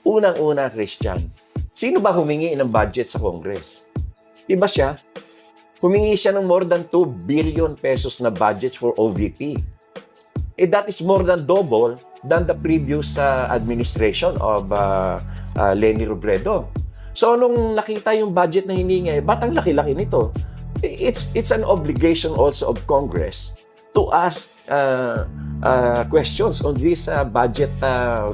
Unang-una, Christian, sino ba humingi ng budget sa Congress? Iba siya. Humingi siya ng more than 2 billion pesos na budget for OVP. That is more than double than the previous administration of Leni Robredo. So, nung nakita yung budget na hiningi, ba't ang laki-laki nito? It's an obligation also of Congress to ask questions on this budget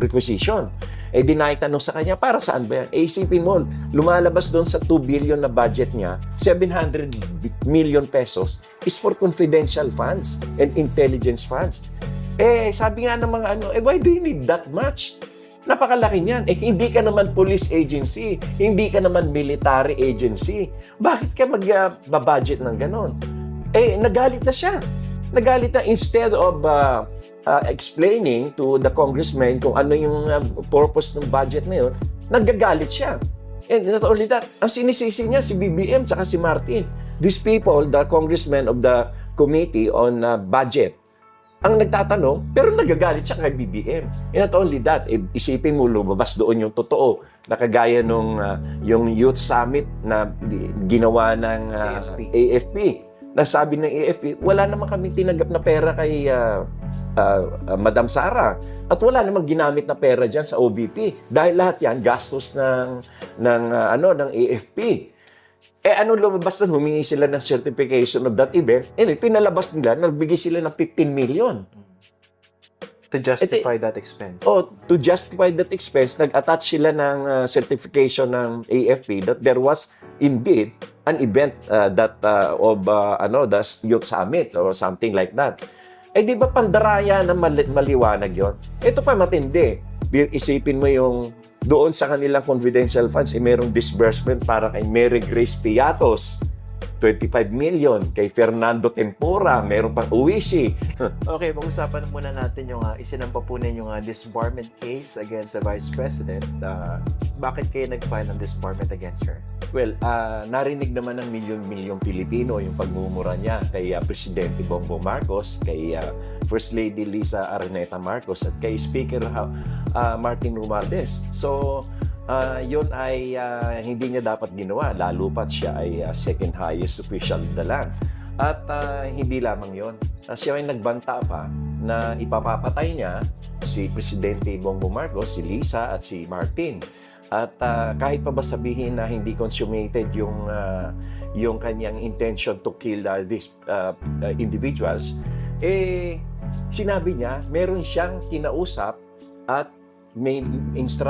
requisition. Dinaitanong sa kanya, para saan ba yan? Isipin mo, lumalabas doon sa 2 billion na budget niya, 700 million pesos is for confidential funds and intelligence funds. Sabi nga ng mga why do you need that much? Napakalaki niyan. Hindi ka naman police agency, hindi ka naman military agency. Bakit ka mag-budget ng ganon? Nagalit na siya. Nagalit na, instead of explaining to the congressman kung ano yung purpose ng budget na yun, nagagalit siya. And not only that, ang sinisisi niya si BBM tsaka si Martin. These people, the congressmen of the Committee on Budget, ang nagtatanong, pero nagagalit siya kay BBM. And not only that, isipin mo, lumabas doon yung totoo, na kagaya nung yung Youth Summit na ginawa ng AFP. Nasabi ng AFP, wala naman kami tinanggap na pera kay Madam Sara. At wala namang ginamit na pera diyan sa OVP dahil lahat 'yan gastos ng AFP. Ano lumabas doon? Humingi sila ng certification of that event. Pinalabas nila, nagbigay sila ng 15 million. To justify that expense. To justify that expense, nag-attach sila ng certification ng AFP that there was indeed an event of the Youth Summit or something like that. Di ba pandaraya na maliwanag yon? Ito pa matindi. Isipin mo yung doon sa kanilang confidential funds, merong disbursement para kay Mary Grace Piatos, 25 million. Kay Fernando Tempora, meron pang Uwishi. Okay, pag-usapan muna natin yung isinampa po ninyo yung disbarment case against the Vice President. Bakit kayo nag-file ng disbarment against her? Well, narinig naman ng milyon-milyong Pilipino yung pagmumura niya kay Presidente Bongbong Marcos, kay First Lady Liza Araneta Marcos, at kay Speaker Martin Romualdez. So, yun ay hindi niya dapat ginawa, lalo pat siya ay second highest official na lang. At hindi lamang yun. Siya ay nagbanta pa na ipapapatay niya si Presidente Bongbong Marcos, si Liza at si Martin. At kahit pa ba sabihin na hindi consummated yung kanyang intention to kill these individuals, sinabi niya meron siyang kinausap at may instruction